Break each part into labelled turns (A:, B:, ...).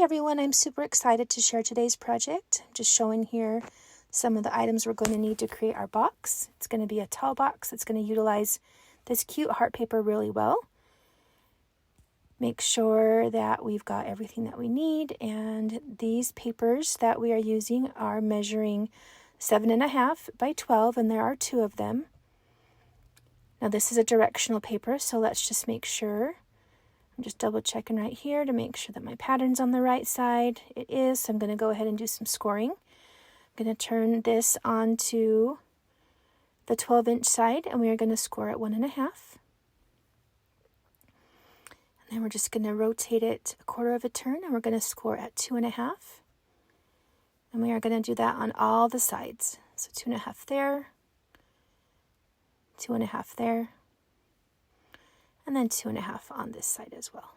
A: Hey everyone, I'm super excited to share today's project. I'm just showing here some of the items we're going to need to create our box. It's going to be a tall box. It's going to utilize this cute heart paper really well. Make sure that we've got everything that we need, and these papers that we are using are measuring 7.5 by 12, and there are 2 of them. Now this is a directional paper, so let's just make sure. I'm just double checking right here to make sure that my pattern's on the right side. It is, so I'm going to go ahead and do some scoring. I'm going to turn this onto the 12-inch side, and we are going to score at 1.5. And then we're just going to rotate it 1/4 of a turn, and we're going to score at 2.5. And we are going to do that on all the sides. So 2.5 there, 2.5 there, and then 2.5 on this side as well.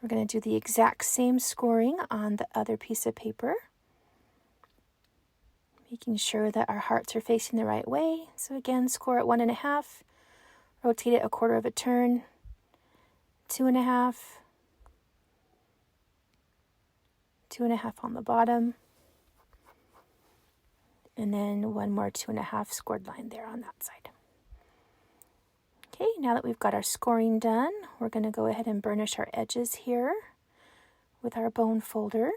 A: We're going to do the exact same scoring on the other piece of paper, making sure that our hearts are facing the right way. So again, score at 1.5, rotate it 1/4 of a turn, 2.5, 2.5 on the bottom, and then one more 2.5 scored line there on that side. Okay, now that we've got our scoring done, we're going to go ahead and burnish our edges here with our bone folder.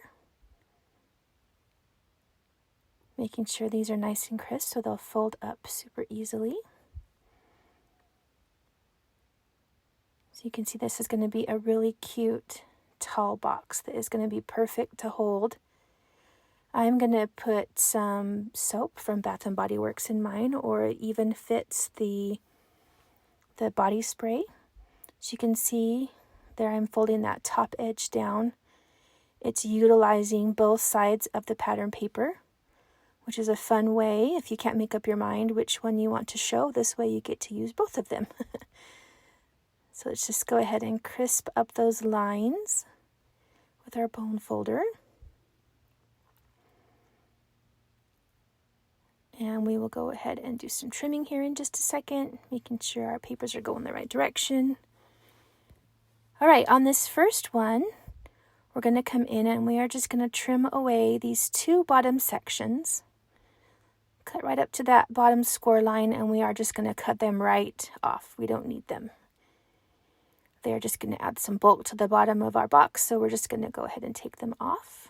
A: Making sure these are nice and crisp so they'll fold up super easily. So you can see this is going to be a really cute tall box that is going to be perfect to hold. I'm going to put some soap from Bath & Body Works in mine, or it even fits the body spray. So you can see there I'm folding that top edge down. It's utilizing both sides of the pattern paper, which is a fun way if you can't make up your mind which one you want to show. This way you get to use both of them. So let's just go ahead and crisp up those lines with our bone folder. And we will go ahead and do some trimming here in just a second, making sure our papers are going the right direction. All right, on this first one, we're going to come in and we are just going to trim away these 2 bottom sections. Cut right up to that bottom score line, and we are just going to cut them right off. We don't need them. They're just going to add some bulk to the bottom of our box, so we're just going to go ahead and take them off.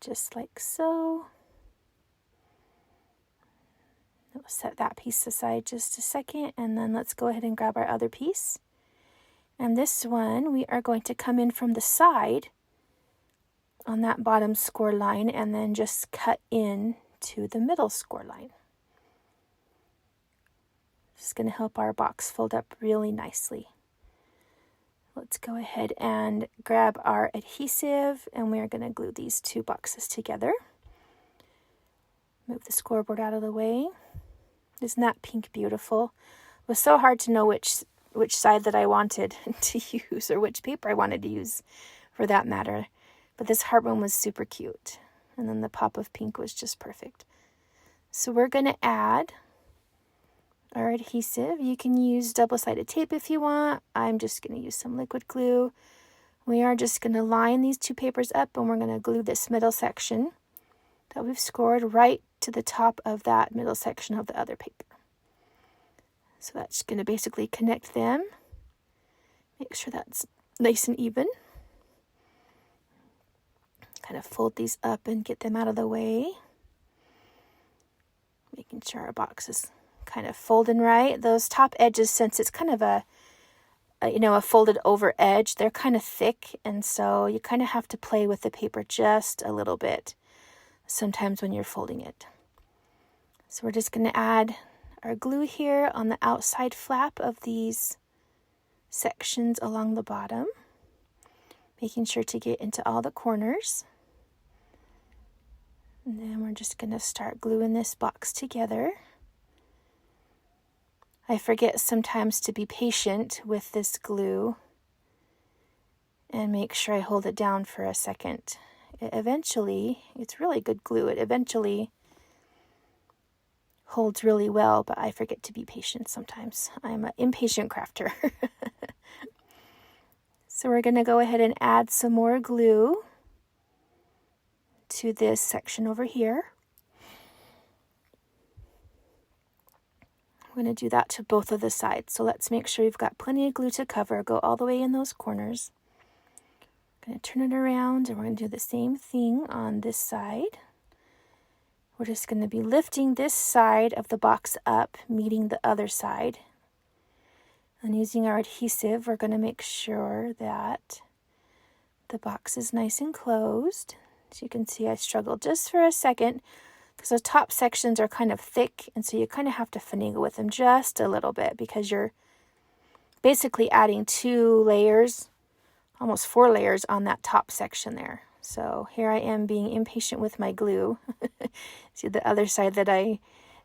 A: Just like so. We'll set that piece aside just a second, and then let's go ahead and grab our other piece. And this one, we are going to come in from the side on that bottom score line and then just cut in to the middle score line. This is going to help our box fold up really nicely. Let's go ahead and grab our adhesive, and we are going to glue these 2 boxes together. Move the scoreboard out of the way. Isn't that pink beautiful? It was so hard to know which side that I wanted to use, or which paper I wanted to use for that matter. But this heart one was super cute, and then the pop of pink was just perfect. So we're going to add our adhesive. You can use double-sided tape if you want. I'm just going to use some liquid glue. We are just going to line these 2 papers up, and we're going to glue this middle section that we've scored right to the top of that middle section of the other paper. So that's going to basically connect them. Make sure that's nice and even. Kind of fold these up and get them out of the way. Making sure our box is kind of folding right. Those top edges, since it's kind of a folded over edge, they're kind of thick, and so you kind of have to play with the paper just a little bit sometimes when you're folding it. So we're just going to add our glue here on the outside flap of these sections along the bottom, making sure to get into all the corners. And then we're just going to start gluing this box together. I forget sometimes to be patient with this glue and make sure I hold it down for a second. It's really good glue. It eventually holds really well, but I forget to be patient sometimes. I'm an impatient crafter. So we're going to go ahead and add some more glue to this section over here. We're going to do that to both of the sides. So let's make sure you've got plenty of glue to cover. Go all the way in those corners. Going to turn it around, and we're going to do the same thing on this side. We're just going to be lifting this side of the box up, meeting the other side. And using our adhesive, we're going to make sure that the box is nice and closed. As you can see, I struggled just for a second because the top sections are kind of thick, and so you kind of have to finagle with them just a little bit because you're basically adding 2 layers, almost 4 layers on that top section there. So here I am being impatient with my glue. See, the other side that I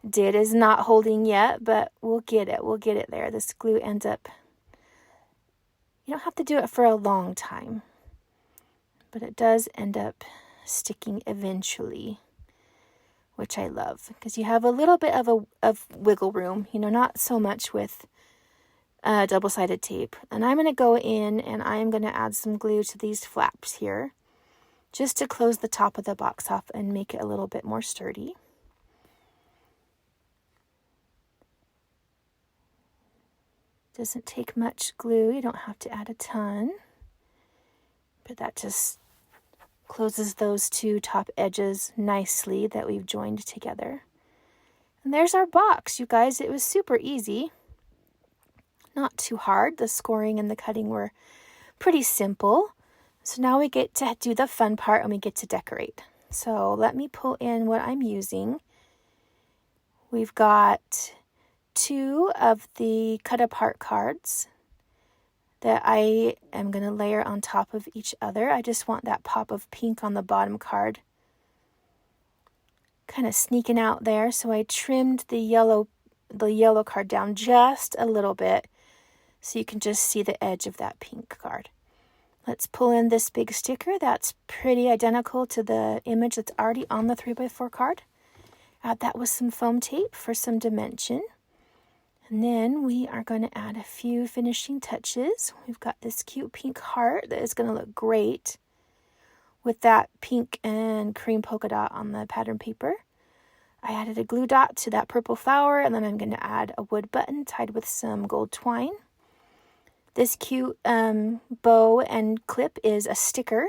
A: did is not holding yet, but we'll get it. We'll get it there. This glue ends up, you don't have to do it for a long time, but it does end up sticking eventually, which I love because you have a little bit of wiggle room, not so much with double-sided tape. And I'm going to go in and I am going to add some glue to these flaps here just to close the top of the box off and make it a little bit more sturdy. Doesn't take much glue. You don't have to add a ton, but that just closes those 2 top edges nicely that we've joined together. And there's our box, you guys. It was super easy. Not too hard. The scoring and the cutting were pretty simple. So now we get to do the fun part and we get to decorate. So let me pull in what I'm using. We've got 2 of the cut apart cards that I am going to layer on top of each other. I just want that pop of pink on the bottom card kind of sneaking out there. So I trimmed the yellow card down just a little bit so you can just see the edge of that pink card. Let's pull in this big sticker that's pretty identical to the image that's already on the 3x4 card. Add that with some foam tape for some dimension. And then we are going to add a few finishing touches. We've got this cute pink heart that is going to look great with that pink and cream polka dot on the pattern paper. I added a glue dot to that purple flower, and then I'm going to add a wood button tied with some gold twine. This cute bow and clip is a sticker,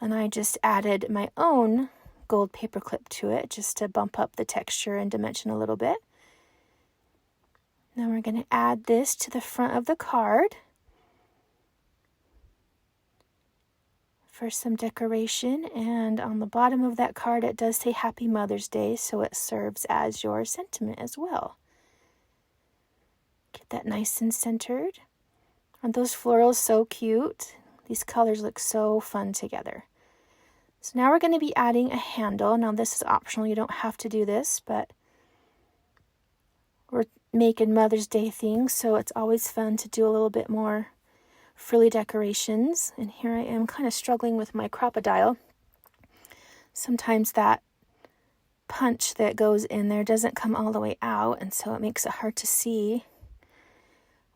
A: and I just added my own gold paper clip to it just to bump up the texture and dimension a little bit. Now we're going to add this to the front of the card for some decoration, and on the bottom of that card it does say Happy Mother's Day, so it serves as your sentiment as well. Get that nice and centered. Aren't those florals so cute? These colors look so fun together. So now we're going to be adding a handle. Now this is optional, you don't have to do this, but we're making Mother's Day things, so it's always fun to do a little bit more frilly decorations. And here I am kind of struggling with my crocodile. Sometimes that punch that goes in there doesn't come all the way out, and so it makes it hard to see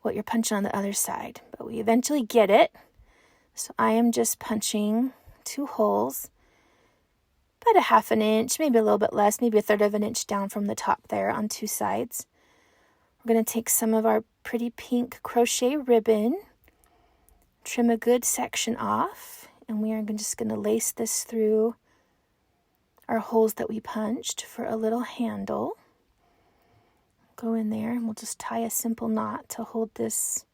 A: what you're punching on the other side. But we eventually get it. So I am just punching 2 holes, about a 1/2 inch, maybe a little bit less, maybe 1/3 of an inch down from the top there on 2 sides. We're going to take some of our pretty pink crochet ribbon, trim a good section off, and we are just going to lace this through our holes that we punched for a little handle. Go in there and we'll just tie a simple knot to hold this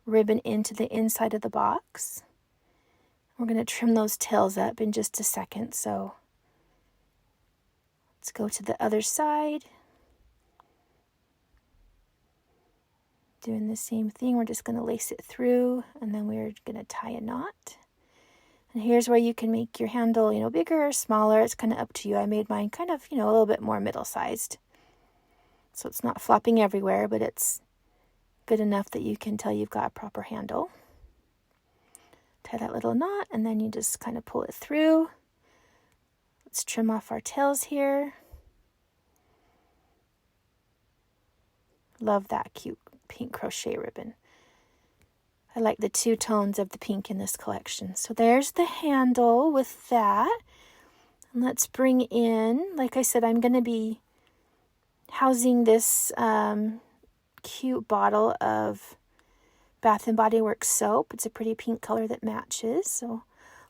A: ribbon into the inside of the box. We're going to trim those tails up in just a second, so let's go to the other side. Doing the same thing, we're just going to lace it through, and then we're going to tie a knot. And here's where you can make your handle, bigger or smaller. It's kind of up to you. I made mine kind of, a little bit more middle-sized. So it's not flopping everywhere, but it's good enough that you can tell you've got a proper handle. Tie that little knot, and then you just kind of pull it through. Let's trim off our tails here. Love that cute pink crochet ribbon. I like the two tones of the pink in this collection. So there's the handle with that. And let's bring in, like I said, I'm going to be housing this cute bottle of Bath & Body Works soap. It's a pretty pink color that matches. So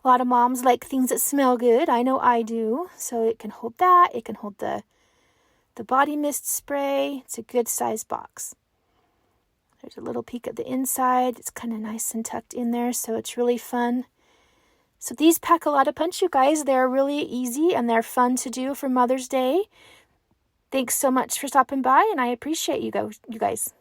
A: a lot of moms like things that smell good. I know I do. So it can hold that. It can hold the body mist spray. It's a good size box. There's a little peek at the inside. It's kind of nice and tucked in there, so it's really fun. So these pack a lot of punch, you guys. They're really easy and they're fun to do for Mother's Day. Thanks so much for stopping by, and I appreciate you guys.